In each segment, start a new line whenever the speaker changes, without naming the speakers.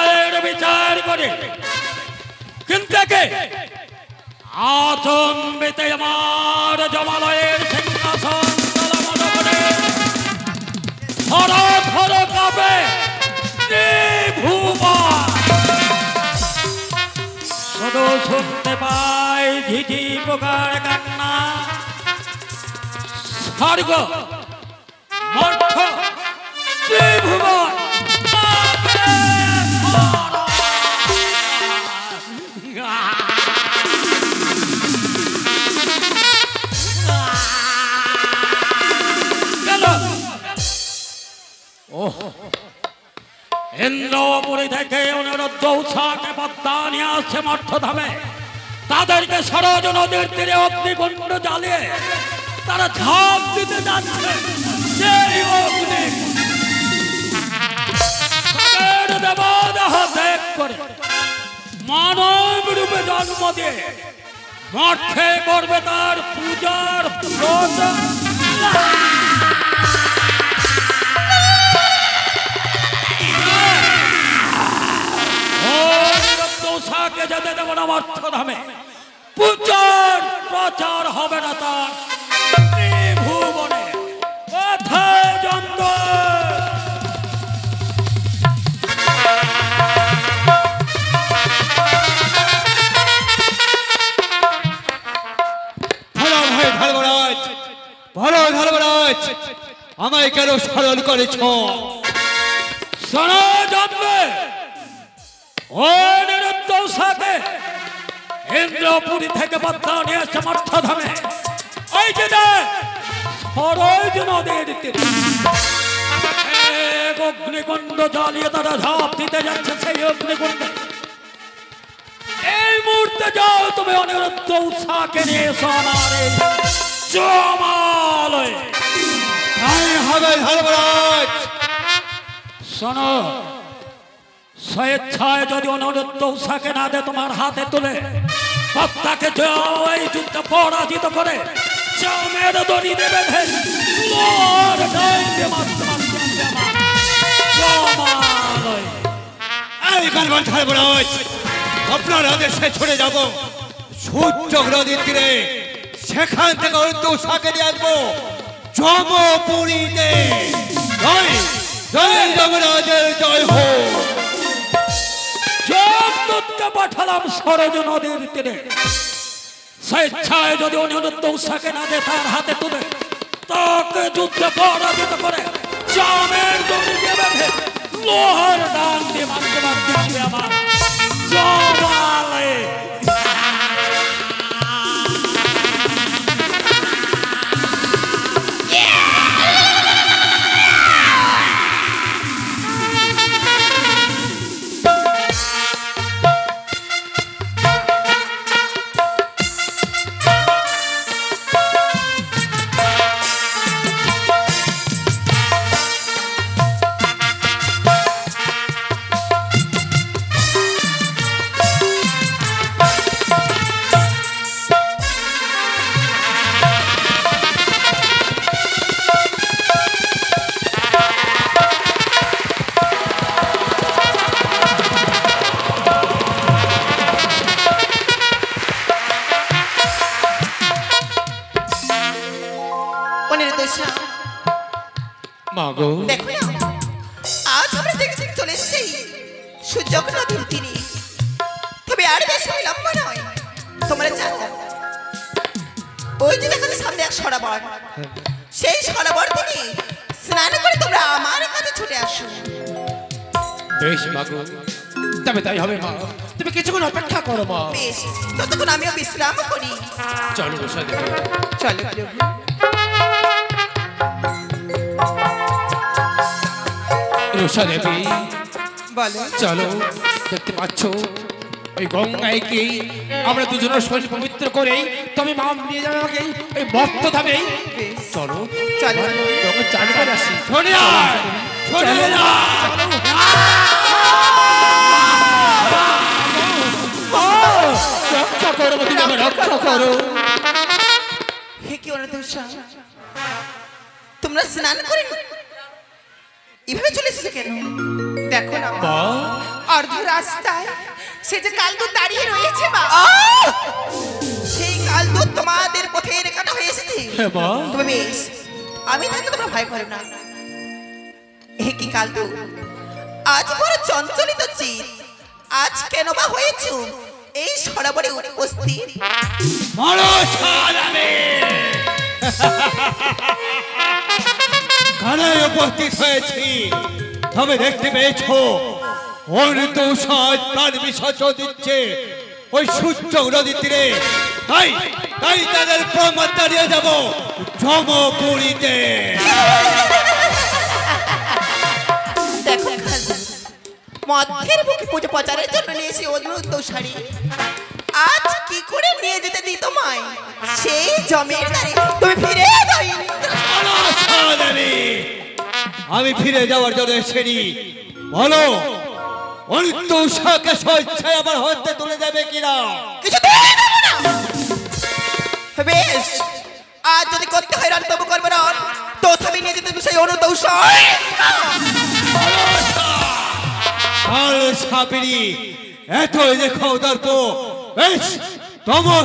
ন্যায়ের বিচার করে কিন্তু আচম্বিতে আমার জমালয়ের সিংহাসন দলমল করে ধরো ধরো কাঁপে ভুবন। শুধু শুনতে পাই ঝিঝি পোকার কান্না, স্বর্গ মর্ত ত্রিভুবন ইন্দ্রপুরী থেকে অনুরুদ্ধ উৎসাহকে পদ্মা নিয়ে আসছে মর্তধামে। তাদেরকে সরজ নদীর তীরে অগ্নিকুণ্ড জ্বালিয়ে তারা ঝাঁপ দিতে যাচ্ছে। সেই অগ্নি দেবদেহ ত্যাগ করে মানব রূপে জন্ম দিয়ে মর্তে করবে তার পূজার উৎসাহকে যেতে দেব না মর্তধামে। পূজার প্রচার হবে না তার ভুবনে। কোথায় জন্ম
ধর্মরাজ, আমায় কেন স্মরণ করেছ?
শোনো জন্মে ও নিরুদ্ধ উৎসাহকে ইন্দ্রপুরী থেকে পদ্মা নিয়ে আসছে মর্তধামে। ওই যে সরজ নদীর তীরে এক অগ্নিকুণ্ড জ্বালিয়ে তারা ঝাঁপ দিতে যাচ্ছে। সেই অগ্নিকুণ্ডে এই মুহূর্তে যাও তুমি অনিরুদ্ধ উৎসাহকে নিয়ে এসো আমার এই জমালয়ে।
হবে ধর্মরাজ।
শোনো, স্বেচ্ছায় যদি অনুরুদ্ধ উৎসাহকে না দে তোমার হাতে তুলে পদ্মাকে এই যুদ্ধ পরাজিত করে চামের দড়ি দেবে
ধর্মরাজ, আপনার আদেশে ছড়ে যাব সূর্য নদীর তীরে। সেখান থেকে অনুরুদ্ধ উৎসাহকে নিয়ে আসবো জমপুরীতে। জয় জয় ধর্মরাজের জয় হোক।
যমদূতকে পাঠালাম সরজ নদীর তীরে। স্বেচ্ছায় যদি অনুরুদ্ধ উৎসাহকে না দে তার হাতে তুলে তাকে যুদ্ধে পরাজিত করে চামের দড়ি দিয়ে বেঁধে লোহার ডাল দিয়ে মারতে মারতে আসবে আমার জমালয়ে।
সেই সরোবর থেকে স্নান করে তোমরা আমার কাছে ছুটে আসো।
বেশ মাগো, তবে তাই হবে মা। তুমি কিছুক্ষণ অপেক্ষা করো মা।
বেশ, ততক্ষণ আমিও বিশ্রাম করি।
চলো রোষা দেবী,
চলো।
রোষা দেবী
বলো।
চলো, দেখতে পাচ্ছ ওই গঙ্গায় কি আমরা দুজনের শরীর পবিত্র করে তবে মা নিয়ে যাবে আমাকে ওই মর্ত ধামে। চলো
চলো,
তোকে চান করে আসি। রক্ষা করো, রক্ষা করো।
হে কি অনুদোষা, তোমরা স্নান করে এভাবে চলে এসেছো কেন? দেখো না, অর্ধ রাস্তায় সে যে কালদূত দাঁড়িয়ে রয়েছে মা, সেই কালদূত তোমাদের পথের কাটা হয়ে এসেছে। তবে বেশ, আমি থাকতে তোমরা ভয় করো না। হে কি কালদূত, আজ বড় চঞ্চলিত চিত, আজ কেন বা হয়েছ এই সরোবরে উপস্থিত?
কানায় উপস্থিত হয়েছি, তবে দেখতে পেয়েছ অনুতোষায় প্রাণ বিসর্জন দিচ্ছে ওই সূর্য নদীর তীরে। তাই তাই তাদের প্রমাণ দাঁড়িয়ে যাব যমপুরীতে।
দেখো কালদূত, মধ্যের বুকে পুজো প্রচারের জন্য নিয়েছি অনুতোষারি, আজ কি করে নিয়ে যেতে দিই তোমায় সেই জমের দ্বারে? তুমি ফিরে যাও ইন্দ্র।
আমি ফিরে যাওয়ার জন্য এসেছি। বলো অনুতোষাকে স্বেচ্ছায় আবার হতে তুলে দেবে কিনা?
কিছুতেই দেব না। বেশ, আজ যদি করতে হয় রান তবু করবো না, তথাপি নিয়ে যেতে সেই অনুতোষা।
সাপিরি এত দেখো দর্প, বেশ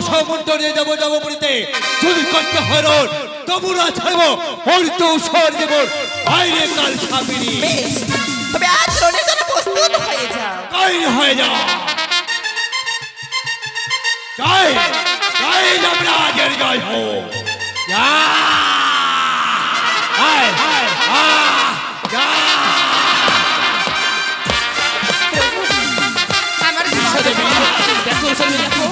সমুদ্র নিয়ে যাবো যমপুরীতে। যদি করতে হরণ তবু না ছাড়বো অনুতোষার জীবন বাইরে। কাল সাপিরি
বেশ, তবে আজ রণের জন্য প্রস্তুত হয়ে যাও।
কাই হয়ে যাও। জয় জয় যমরাজের জয় হোক।
আমার জীবন
দেখো সামনে দেখো।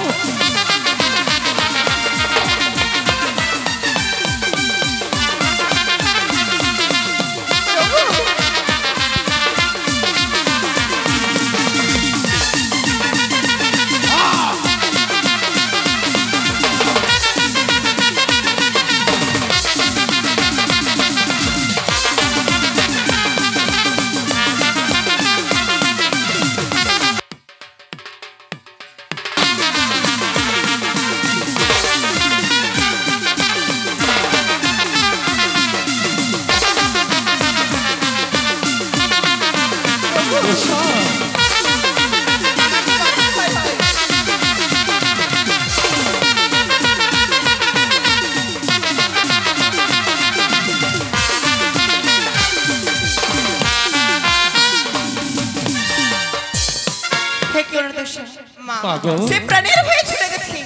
সে প্রাণের ভয়ে ছুটে গেছে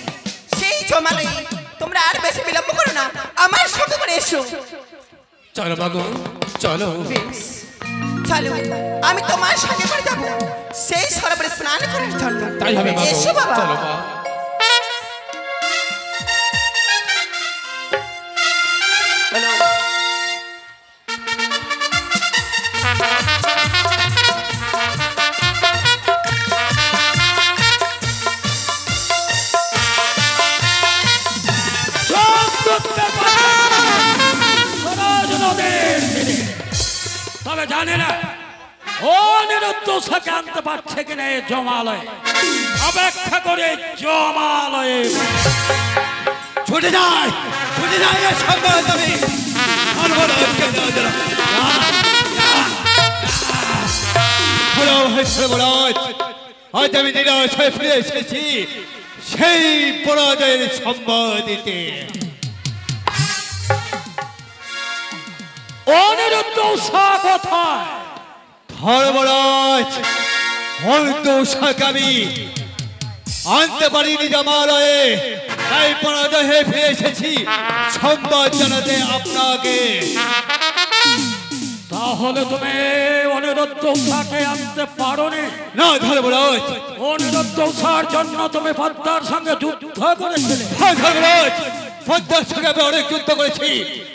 সেই জমালয়ে। তোমরা আর বেশি বিলম্ব করো না, আমার সঙ্গে করে এসো।
চলো মাগো চলো।
চলো, আমি তোমার সঙ্গে করে যাবো সেই সরোবরে স্নান করার জন্য।
তাই হবে মাগো,
এসো বাবা।
চলো মা।
তবে জানি না ও নিরুদ্দোষাকে আনতে পারছে কিনা এই জমালয়ে। অপেক্ষা করে জমালয়ে ছুটে যায় আজ আমি নিরাশ হয়ে ফিরে এসেছি সেই পরাজয়ের সম্বাদ দিতে। অনুতোষা কোথায়? ধর্মরাজ অনুতোষাকে আমি আনতে পারিনি জমালয়ে, তাই পরাজয় হয়ে ফিরে এসেছি সংবাদ জানাতে আপনাকে। তাহলে তুমি অনুতোষাকে আনতে পারোনি? না ধর্মরাজ, অনুতোষার জন্য তুমি পদ্মার সঙ্গে যুদ্ধ করেছিলে। হ্যাঁ ধর্মরাজ, পদ্মার সঙ্গে আমি অনেক যুদ্ধ করেছি,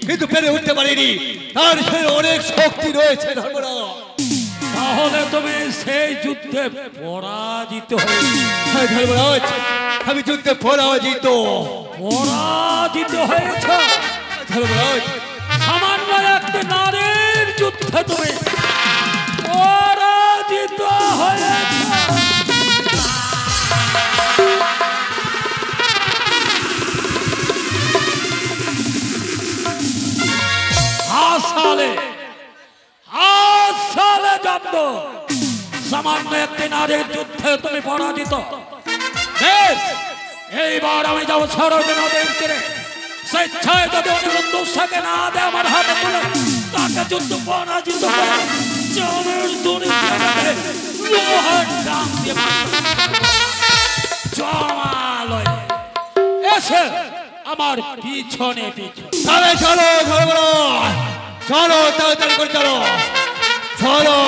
কিন্তু পেরে উঠতে পারিনি। তার সঙ্গে অনেক শক্তি রয়েছে ধর্মরাজ। তাহলে তুমি সেই যুদ্ধে পরাজিত হয়েছে। হ্যাঁ ধর্মরাজ, আমি যুদ্ধে পরাজিত হয়েছ ধর্মরাজ। সামান্য একটি নারীর যুদ্ধে তুমি পরাজিত হয়েছ। হাসালে জানতো সামান্য একটি নারীর যুদ্ধে তুমি পরাজিত। বেশ, এইবার আমি যাবো সরজ নদীর তীরে। স্বেচ্ছায় যদি অনিরুদ্ধ উৎসাকে না দেয় আমার হাতে তুলে, তাকে যুদ্ধ পরাজিত করে চামের দড়ি লোহার ডাং দিয়ে জমালয় এসে আমার পিছনে পিছনে।
চলো চলো চলো চলো তাড়াতাড়ি করে চলো চলো।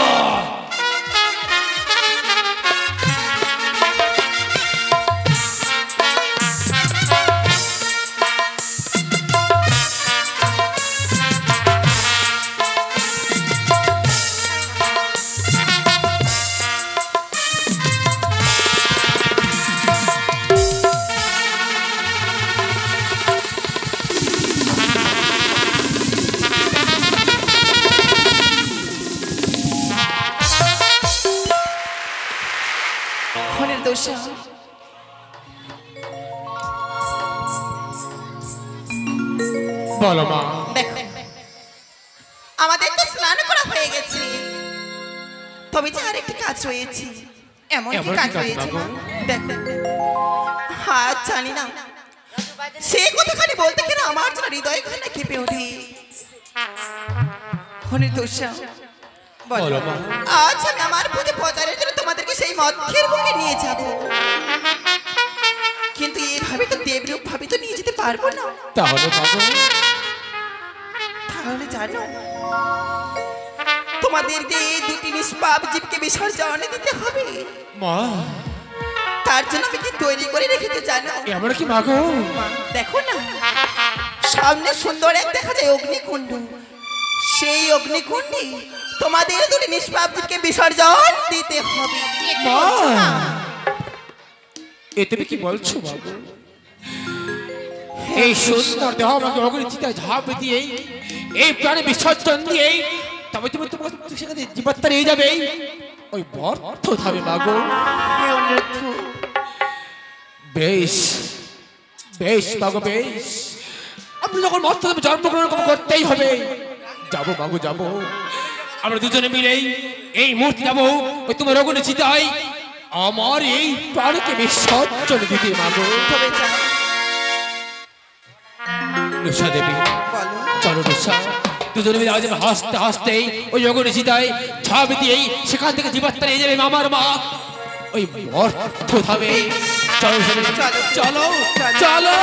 বলো মা।
দেখো, আমাদের তো স্নান করা হয়ে গেছে, তবে যে আরেকটি কাজ রয়েছে। এমন কি কাজ রয়েছে মা? দেখো, হ্যাঁ জানি না, সে কথা খালি বলতে গেলে আমার যেন হৃদয় খানা কেঁপে ওঠে। হরিদোষা, বলো মা। আজ আমি আমার পুজো প্রচারের জন্য তোমাদেরকে সেই মধ্যের বুকে নিয়ে যাব, কিন্তু এইভাবে তো দেবরূপ ভাবে তো নিয়ে যেতে পারবো না।
তাহলে
তাহলে জানো, তোমাদেরকে এই দুটি নিষ্পাপ জীবকে বিসর্জন দিতে হবে
মা।
তার জন্য আমি কি তৈরি করে রেখেছি জানো?
এমন কি মা গো?
দেখো না, সামনে সুন্দর এক দেখা যায় অগ্নিকুণ্ড। সেই অগ্নিকুণ্ডে তোমাদের দুটি নিষ্পাপ জীবকে বিসর্জন দিতে হবে।
মা, এ তুমি কি বলছো বাবু? এই সুন্দর দেহ আমাকে অগ্নিচিতায় ঝাঁপ দিয়ে এই প্রাণে বিসর্জন দিয়ে তবে তুমি তোমার সেখানে জীবাত্মা নিয়ে যাবে ওই ব্যর্থ থাকবে মাগো। বেশ বেশ মাগো বেশ, আমি যখন মর্ত তুমি জন্মগ্রহণ করতেই হবে। যাবো মাগো যাবো, আমরা দুজনে মিলেই এই মুহূর্তে যাবো ওই তোমার অগ্নিচিতায় আমার এই প্রাণকে বিসর্জন দিতে মাগো। রুষা দেবী, চলো রুষা, দুজনে মিলে আজ হাসতে হাসতে ওই অগ্নিচিতায় ঝাঁপ দিয়েই সেখান থেকে জীবাত্মা নিয়ে যাবে আমার মা ওই অর্থ ধামে। চলো চলো চলো।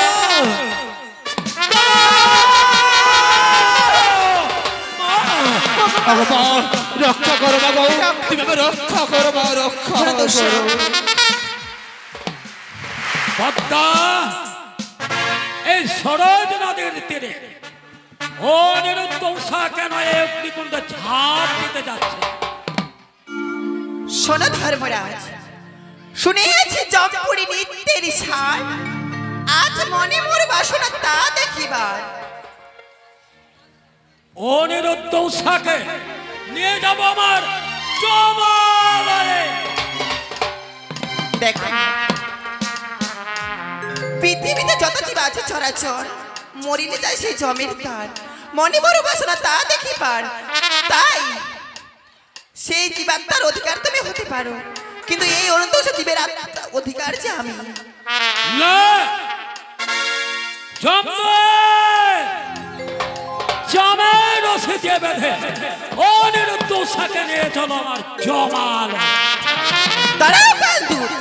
রক্ষা করো বাবু, তুমি আমাকে রক্ষা করো মা, রক্ষা করো।
পদ্মা, এই সরজ নদীর তীরে অনিরুদ্ধ উষা কেন এই অগ্নিকুণ্ডে ঝাঁপ দিতে যাচ্ছে?
শোনো ধর্মরাজ, শুনেছি জম্পুরি নৃত্যের সার, আজ মনে মোর বাসনা তা দেখিবার।
অনিরুদ্ধ উষাকে নিয়ে যাব আমার জমালয়ে।
দেখো, পৃথিবীতে যত জীব আছে চরাচর, মরিলে যায় সেই জমের তার, মনে বড় বাসনা তা দেখিবার। তাই সেই জীবাত্মার অধিকার তুমি হতে পারো, কিন্তু এই অনন্ত জীবের অধিকার যে আমি
না। জামের রশি দিয়ে বেঁধে অনিরুদ্ধ উষাকে নিয়ে চলো আমার জমালয়ে।
দাঁড়াও কালদূত,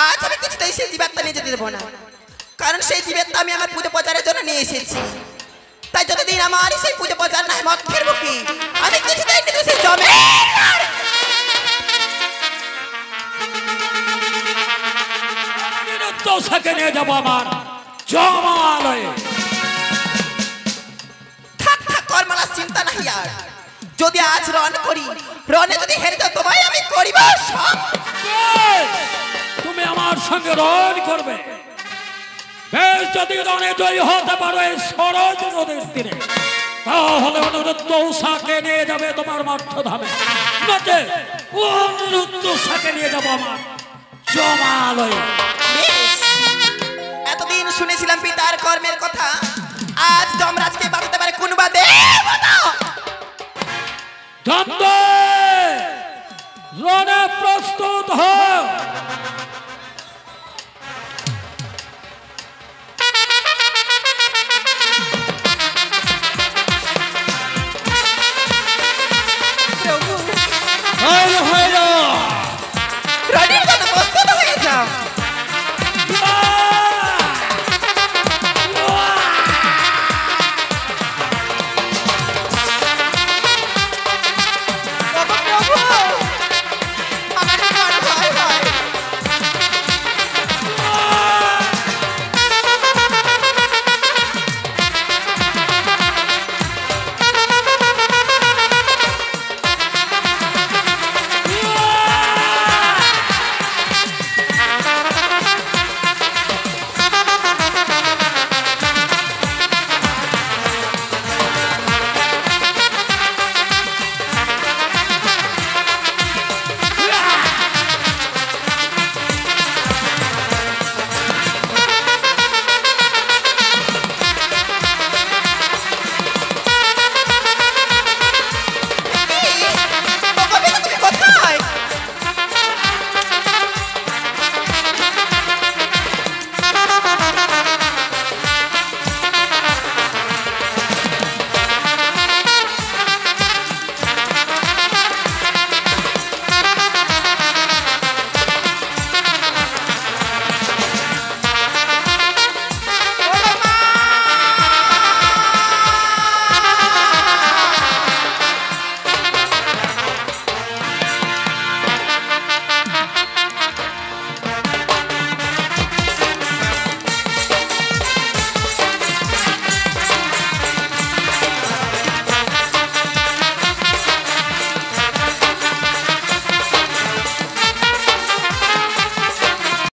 আজ আমি কিছুতেই সেই জীবাত্মা নিয়ে যেতে দেবো না, কারণ সেই জীবাত্মা আমি আমার পুজো প্রচারের জন্য নিয়ে এসেছি। তাই যতদিন আমার সেই পুজো প্রচার নাই মধ্যের বুকে, আমি কিছুতেই কিন্তু সেই জমে
অনিরুদ্ধ উষাকে নিয়ে যাবো আমার জমালয়ে।
থাক থাক কর্মলা চিন্তা নাহি আর, যদি আজ রণ করি, রণে যদি হেরে যাও তোমায় আমি করিব সব।
তুমি আমার সঙ্গে রণ করবে? বেশ, যদি রণে জয়ী হতে পারো এই সরজ নদীর তীরে, তাহলে অনিরুদ্ধ উষাকে নিয়ে যাবে তোমার মর্তধামে, নচে অনিরুদ্ধ উষাকে নিয়ে যাবো আমার জমালয়ে।
এতদিন শুনেছিলাম পিতার কর্মের কথা, আজ যমরাজকে বাঁচাতে পারে কোন বা দেবতা?
জানতো